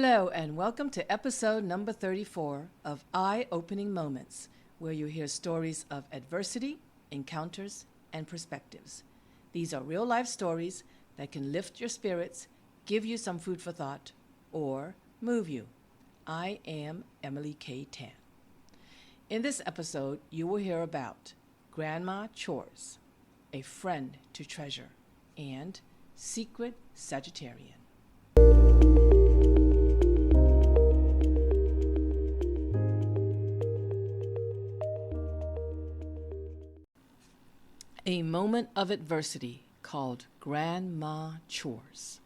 Hello, and welcome to episode number 34 of Eye-Opening Moments, where you hear stories of adversity, encounters, and perspectives. These are real-life stories that can lift your spirits, give you some food for thought, or move you. I am Emily K. Tan. In this episode, you will hear about Grandma Chores, A Friend to Treasure, and Secret Sagittarian. A moment of adversity called Grandma Chores.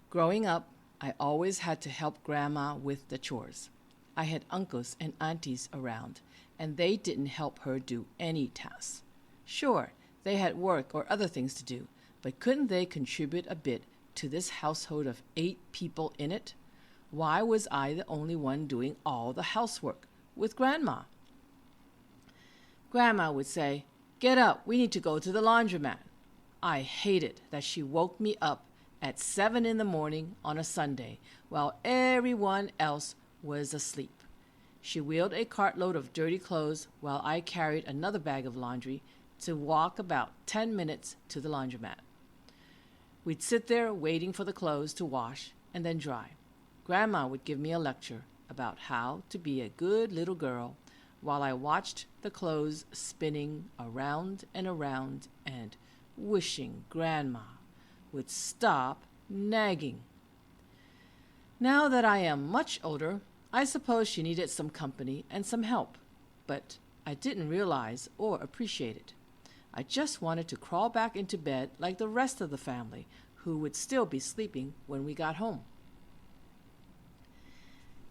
Growing up, I always had to help Grandma with the chores. I had uncles and aunties around, and they didn't help her do any tasks. Sure, they had work or other things to do, but couldn't they contribute a bit to this household of 8 people in it? Why was I the only one doing all the housework with Grandma? Grandma would say, "Get up, we need to go to the laundromat." I hated that she woke me up at 7 in the morning on a Sunday while everyone else was asleep. She wheeled a cartload of dirty clothes while I carried another bag of laundry to walk about 10 minutes to the laundromat. We'd sit there waiting for the clothes to wash and then dry. Grandma would give me a lecture about how to be a good little girl while I watched the clothes spinning around and wishing Grandma would stop nagging. Now that I am much older, I suppose she needed some company and some help, but I didn't realize or appreciate it. I just wanted to crawl back into bed like the rest of the family, who would still be sleeping when we got home.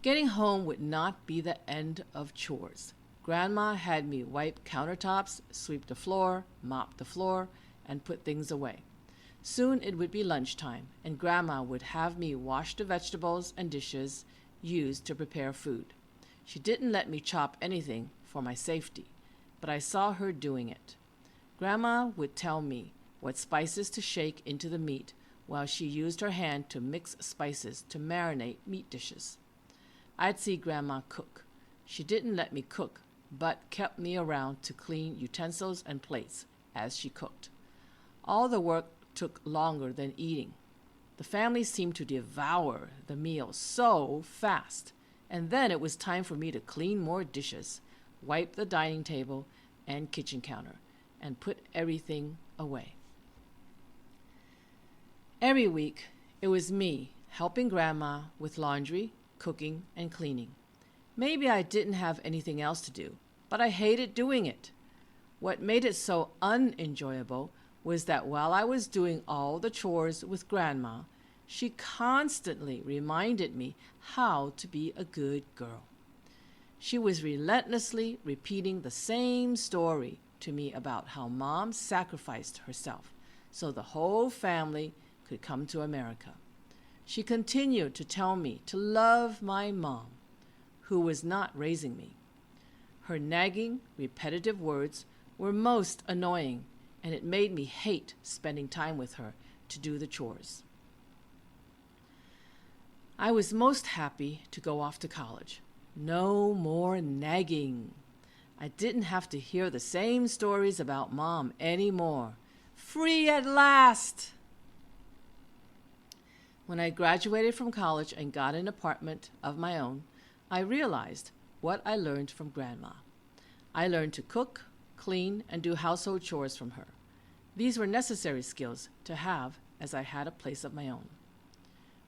Getting home would not be the end of chores. Grandma had me wipe countertops, sweep the floor, mop the floor, and put things away. Soon it would be lunchtime, and Grandma would have me wash the vegetables and dishes used to prepare food. She didn't let me chop anything for my safety, but I saw her doing it. Grandma would tell me what spices to shake into the meat while she used her hand to mix spices to marinate meat dishes. I'd see Grandma cook. She didn't let me cook, but kept me around to clean utensils and plates as she cooked. All the work took longer than eating. The family seemed to devour the meal so fast, and then it was time for me to clean more dishes, wipe the dining table and kitchen counter, and put everything away. Every week, it was me helping Grandma with laundry, cooking, and cleaning. Maybe I didn't have anything else to do, but I hated doing it. What made it so unenjoyable was that while I was doing all the chores with Grandma, she constantly reminded me how to be a good girl. She was relentlessly repeating the same story to me about how Mom sacrificed herself so the whole family could come to America. She continued to tell me to love my mom, who was not raising me. Her nagging, repetitive words were most annoying, and it made me hate spending time with her to do the chores. I was most happy to go off to college. No more nagging. I didn't have to hear the same stories about Mom anymore. Free at last! When I graduated from college and got an apartment of my own, I realized what I learned from Grandma. I learned to cook, clean, and do household chores from her. These were necessary skills to have as I had a place of my own.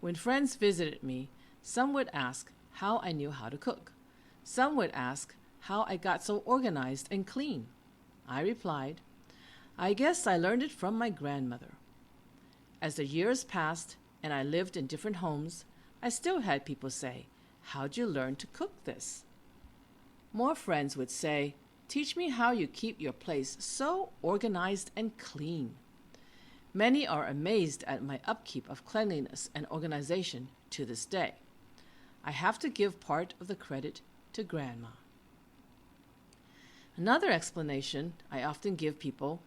When friends visited me, some would ask how I knew how to cook. Some would ask how I got so organized and clean. I replied, "I guess I learned it from my grandmother." As the years passed and I lived in different homes, I still had people say, "How'd you learn to cook this?" More friends would say, "Teach me how you keep your place so organized and clean." Many are amazed at my upkeep of cleanliness and organization to this day. I have to give part of the credit to Grandma. Another explanation I often give people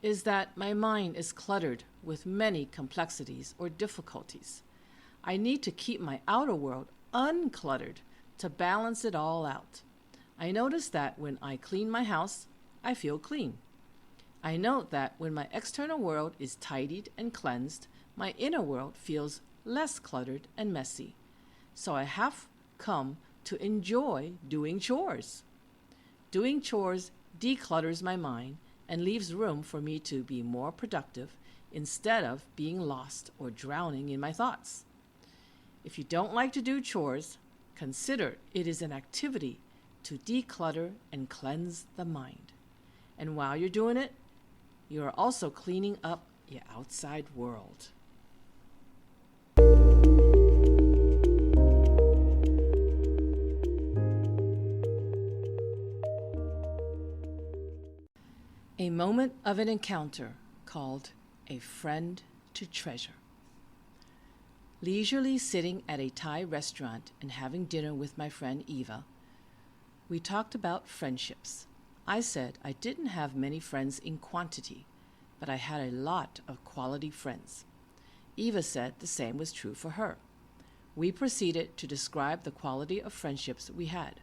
is that my mind is cluttered with many complexities or difficulties. I need to keep my outer world uncluttered to balance it all out. I notice that when I clean my house, I feel clean. I note that when my external world is tidied and cleansed, my inner world feels less cluttered and messy. So I have come to enjoy doing chores. Doing chores declutters my mind and leaves room for me to be more productive instead of being lost or drowning in my thoughts. If you don't like to do chores, consider it is an activity to declutter and cleanse the mind. And while you're doing it, you are also cleaning up your outside world. A moment of an encounter called a friend to treasure. Leisurely sitting at a Thai restaurant and having dinner with my friend Eva, we talked about friendships. I said I didn't have many friends in quantity, but I had a lot of quality friends. Eva said the same was true for her. We proceeded to describe the quality of friendships we had.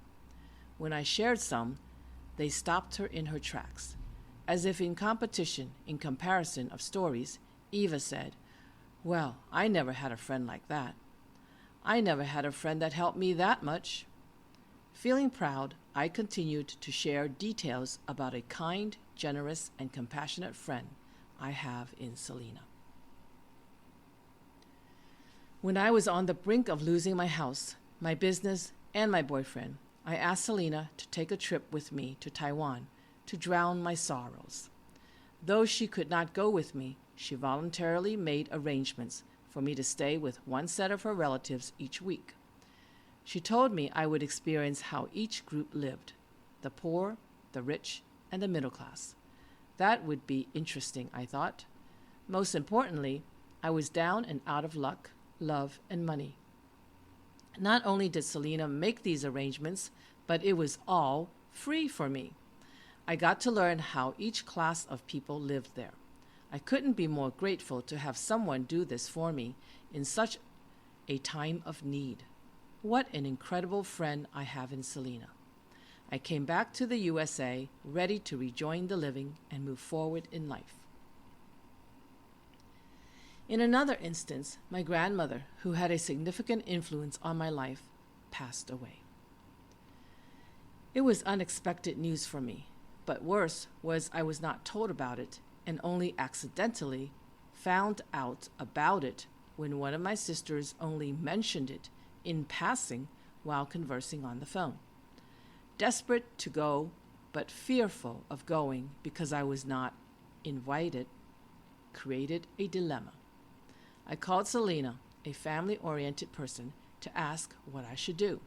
When I shared some, they stopped her in her tracks. As if in competition, in comparison of stories, Eva said, "Well, I never had a friend like that. I never had a friend that helped me that much." Feeling proud, I continued to share details about a kind, generous, and compassionate friend I have in Selena. When I was on the brink of losing my house, my business, and my boyfriend, I asked Selena to take a trip with me to Taiwan to drown my sorrows. Though she could not go with me, she voluntarily made arrangements for me to stay with one set of her relatives each week. She told me I would experience how each group lived, the poor, the rich, and the middle class. That would be interesting, I thought. Most importantly, I was down and out of luck, love, and money. Not only did Selena make these arrangements, but it was all free for me. I got to learn how each class of people lived there. I couldn't be more grateful to have someone do this for me in such a time of need. What an incredible friend I have in Selena. I came back to the USA ready to rejoin the living and move forward in life. In another instance, my grandmother, who had a significant influence on my life, passed away. It was unexpected news for me, but worse was I was not told about it and only accidentally found out about it when one of my sisters only mentioned it in passing while conversing on the phone. Desperate to go, but fearful of going because I was not invited, created a dilemma. I called Selena, a family-oriented person, to ask what I should do.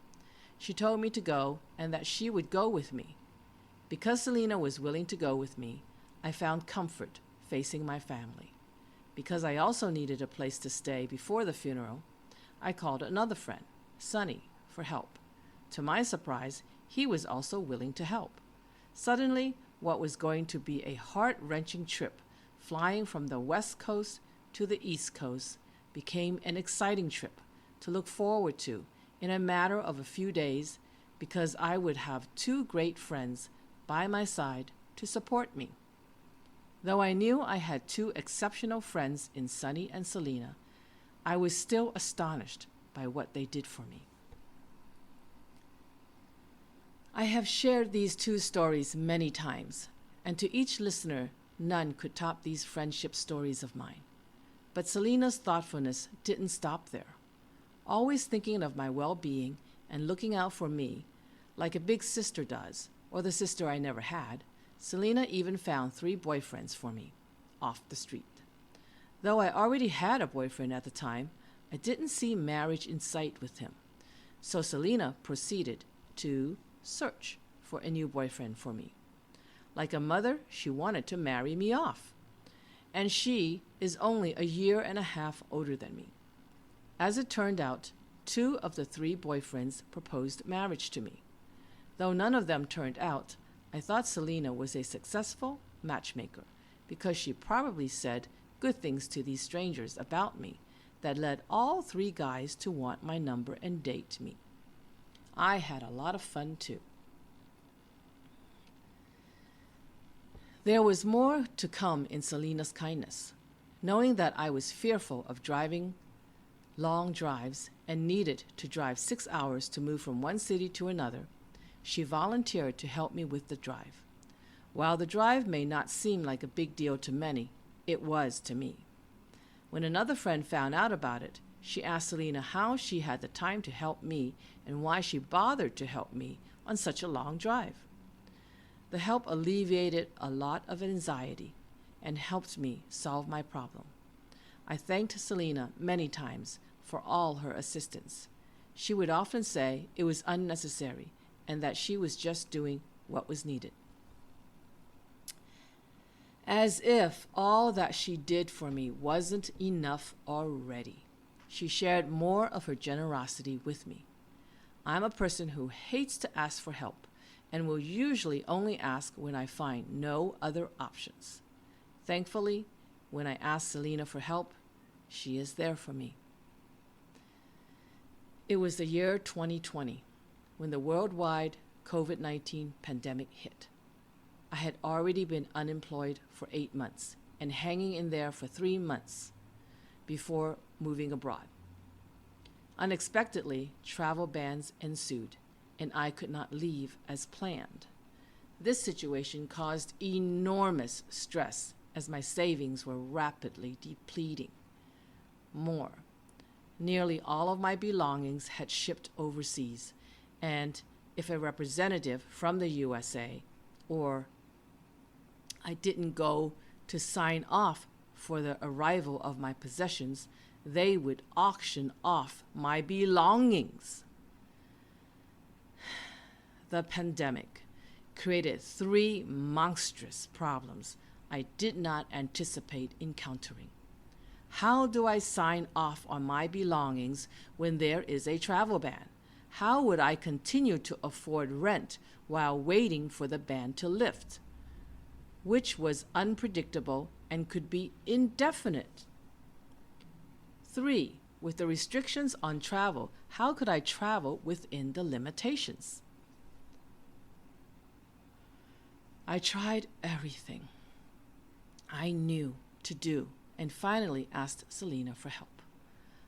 She told me to go and that she would go with me. Because Selena was willing to go with me, I found comfort facing my family. Because I also needed a place to stay before the funeral, I called another friend, Sonny, for help. To my surprise, he was also willing to help. Suddenly, what was going to be a heart-wrenching trip, flying from the West Coast to the East Coast, became an exciting trip to look forward to in a matter of a few days because I would have two great friends by my side to support me. Though I knew I had two exceptional friends in Sunny and Selena, I was still astonished by what they did for me. I have shared these two stories many times, and to each listener, none could top these friendship stories of mine. But Selena's thoughtfulness didn't stop there. Always thinking of my well-being and looking out for me, like a big sister does, or the sister I never had, Selena even found 3 boyfriends for me, off the street. Though I already had a boyfriend at the time, I didn't see marriage in sight with him. So Selena proceeded to search for a new boyfriend for me. Like a mother, she wanted to marry me off. And she is only a year and a half older than me. As it turned out, 2 of the 3 boyfriends proposed marriage to me. Though none of them turned out, I thought Selena was a successful matchmaker because she probably said good things to these strangers about me that led all 3 guys to want my number and date me. I had a lot of fun too. There was more to come in Selena's kindness. Knowing that I was fearful of driving long drives and needed to drive 6 hours to move from one city to another, she volunteered to help me with the drive. While the drive may not seem like a big deal to many, it was to me. When another friend found out about it, she asked Selena how she had the time to help me and why she bothered to help me on such a long drive. The help alleviated a lot of anxiety and helped me solve my problem. I thanked Selena many times for all her assistance. She would often say it was unnecessary and that she was just doing what was needed. As if all that she did for me wasn't enough already, she shared more of her generosity with me. I'm a person who hates to ask for help and will usually only ask when I find no other options. Thankfully, when I ask Selena for help, she is there for me. It was the year 2020 when the worldwide COVID-19 pandemic hit. I had already been unemployed for 8 months and hanging in there for 3 months before moving abroad. Unexpectedly, travel bans ensued, and I could not leave as planned. This situation caused enormous stress as my savings were rapidly depleting. More, nearly all of my belongings had shipped overseas, and if a representative from the USA or I didn't go to sign off for the arrival of my possessions, they would auction off my belongings. The pandemic created 3 monstrous problems I did not anticipate encountering. How do I sign off on my belongings when there is a travel ban? How would I continue to afford rent while waiting for the ban to lift, which was unpredictable and could be indefinite? 3, with the restrictions on travel, how could I travel within the limitations? I tried everything I knew to do and finally asked Selena for help.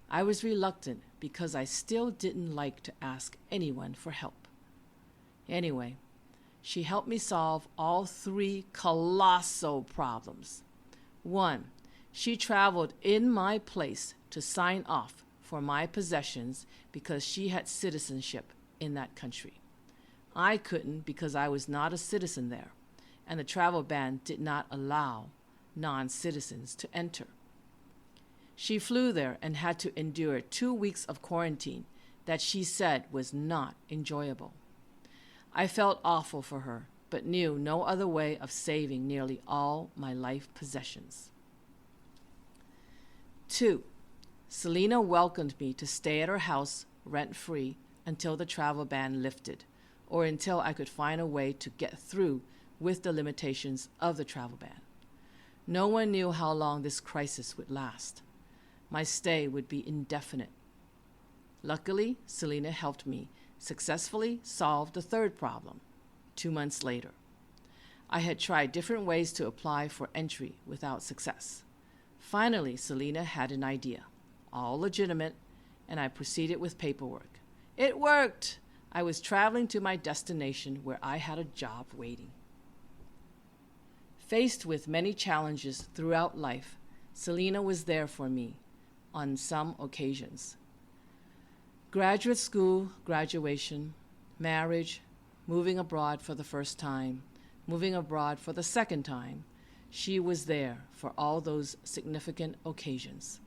I was reluctant because I still didn't like to ask anyone for help. Anyway, she helped me solve all 3 colossal problems. 1, she traveled in my place to sign off for my possessions because she had citizenship in that country. I couldn't because I was not a citizen there, and the travel ban did not allow non-citizens to enter. She flew there and had to endure 2 weeks of quarantine that she said was not enjoyable. I felt awful for her, but knew no other way of saving nearly all my life possessions. 2, Selena welcomed me to stay at her house rent-free until the travel ban lifted, or until I could find a way to get through with the limitations of the travel ban. No one knew how long this crisis would last. My stay would be indefinite. Luckily, Selena helped me successfully solve the 3rd problem 2 months later. I had tried different ways to apply for entry without success. Finally, Selena had an idea, all legitimate, and I proceeded with paperwork. It worked! I was traveling to my destination where I had a job waiting. Faced with many challenges throughout life, Selena was there for me on some occasions. Graduate school, graduation, marriage, moving abroad for the first time, moving abroad for the second time, she was there for all those significant occasions.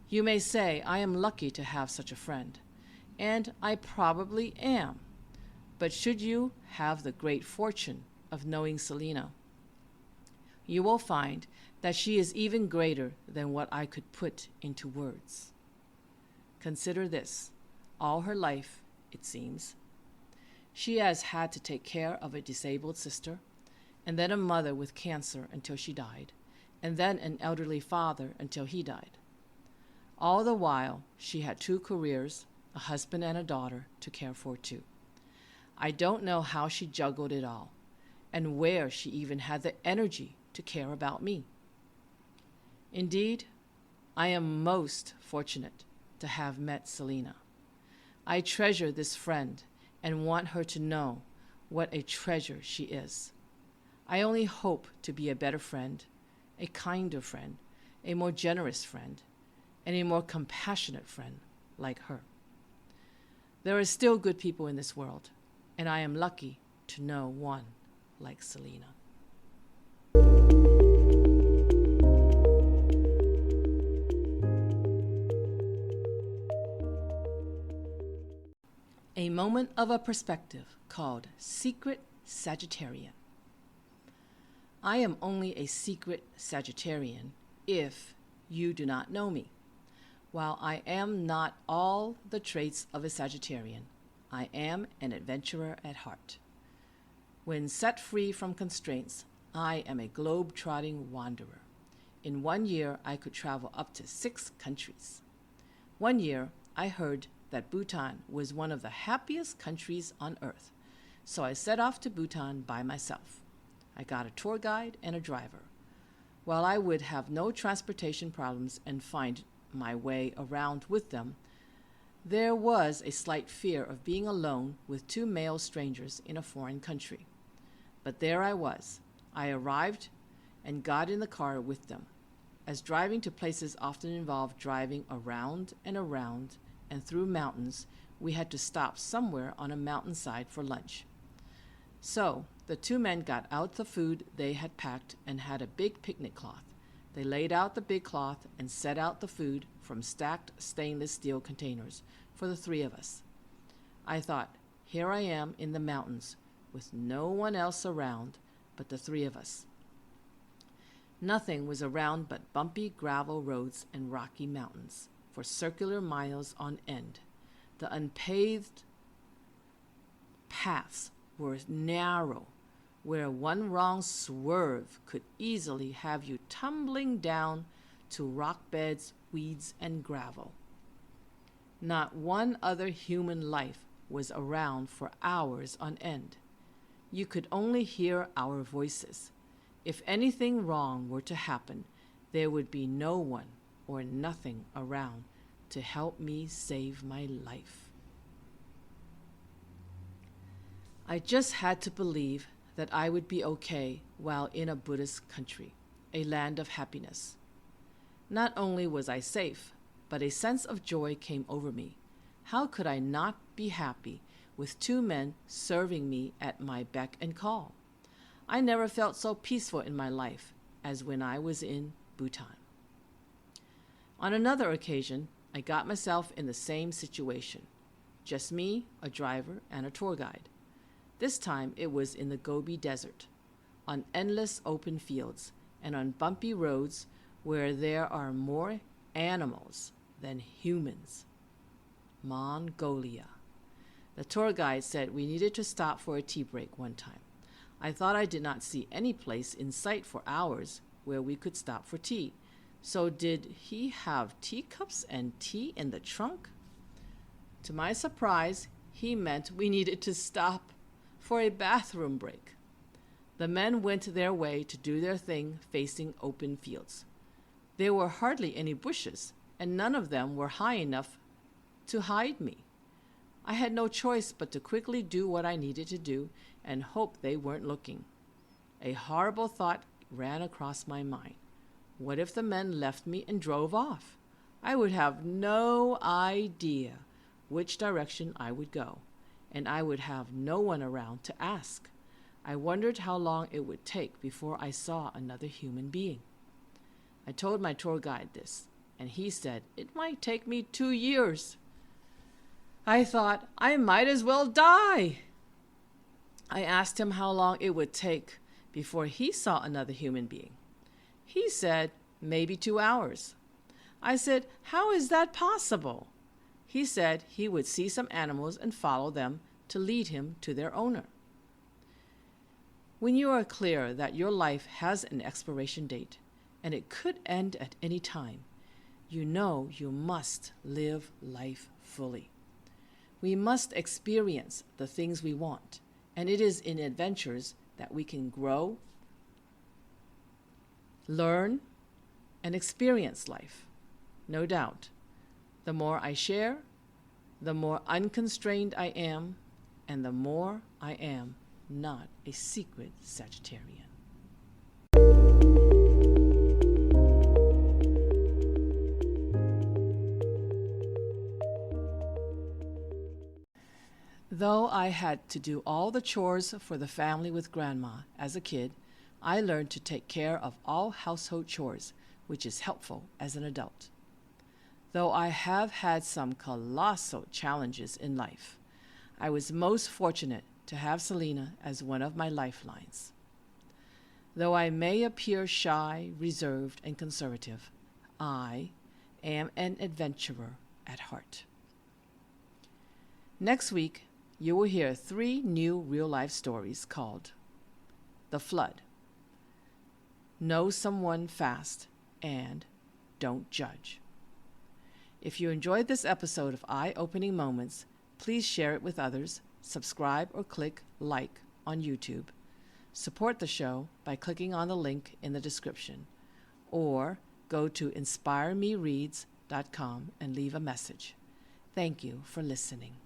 You may say I am lucky to have such a friend, and I probably am. But should you have the great fortune of knowing Selena, you will find that she is even greater than what I could put into words. Consider this. All her life, it seems, she has had to take care of a disabled sister, and then a mother with cancer until she died, and then an elderly father until he died. All the while, she had 2 careers, a husband and a daughter to care for too. I don't know how she juggled it all, and where she even had the energy to care about me. Indeed, I am most fortunate to have met Selena. I treasure this friend and want her to know what a treasure she is. I only hope to be a better friend, a kinder friend, a more generous friend, and a more compassionate friend like her. There are still good people in this world, and I am lucky to know one like Selena. A moment of a perspective called Secret Sagittarian. I am only a secret Sagittarian if you do not know me. While I am not all the traits of a Sagittarian, I am an adventurer at heart. When set free from constraints, I am a globe-trotting wanderer. In 1 year, I could travel up to 6 countries. 1 year, I heard that Bhutan was one of the happiest countries on earth, so I set off to Bhutan by myself. I got a tour guide and a driver. While I would have no transportation problems and find my way around with them, there was a slight fear of being alone with 2 male strangers in a foreign country. But there I was. I arrived and got in the car with them, as driving to places often involved driving around and through mountains. We had to stop somewhere on a mountainside for lunch. So the 2 men got out the food they had packed and had a big picnic cloth. They laid out the big cloth and set out the food from stacked stainless steel containers for the 3 of us. I thought, here I am in the mountains with no one else around but the 3 of us. Nothing was around but bumpy gravel roads and rocky mountains for circular miles on end. The unpaved paths were narrow, where one wrong swerve could easily have you tumbling down to rock beds, weeds, and gravel. Not one other human life was around for hours on end. You could only hear our voices. If anything wrong were to happen, there would be no one or nothing around to help me save my life. I just had to believe that I would be okay while in a Buddhist country, a land of happiness. Not only was I safe, but a sense of joy came over me. How could I not be happy with 2 men serving me at my beck and call? I never felt so peaceful in my life as when I was in Bhutan. On another occasion, I got myself in the same situation. Just me, a driver, and a tour guide. This time it was in the Gobi Desert, on endless open fields, and on bumpy roads where there are more animals than humans. Mongolia. The tour guide said we needed to stop for a tea break one time. I thought I did not see any place in sight for hours where we could stop for tea. So did he have teacups and tea in the trunk? To my surprise, he meant we needed to stop for a bathroom break. The men went their way to do their thing facing open fields. There were hardly any bushes, and none of them were high enough to hide me. I had no choice but to quickly do what I needed to do and hope they weren't looking. A horrible thought ran across my mind. What if the men left me and drove off? I would have no idea which direction I would go, and I would have no one around to ask. I wondered how long it would take before I saw another human being. I told my tour guide this, and he said it might take me 2 years. I thought I might as well die. I asked him how long it would take before he saw another human being. He said maybe 2 hours. I said, how is that possible? He said he would see some animals and follow them to lead him to their owner. When you are clear that your life has an expiration date and it could end at any time, you know you must live life fully. We must experience the things we want, and it is in adventures that we can grow, learn, and experience life. No doubt, the more I share, the more unconstrained I am, and the more I am not a secret Sagittarian. Though I had to do all the chores for the family with Grandma as a kid, I learned to take care of all household chores, which is helpful as an adult. Though I have had some colossal challenges in life, I was most fortunate to have Selena as one of my lifelines. Though I may appear shy, reserved, and conservative, I am an adventurer at heart. Next week, you will hear 3 new real-life stories called The Flood, Know Someone Fast, and Don't Judge. If you enjoyed this episode of Eye-Opening Moments, please share it with others, subscribe or click like on YouTube. Support the show by clicking on the link in the description, or go to inspiremereads.com and leave a message. Thank you for listening.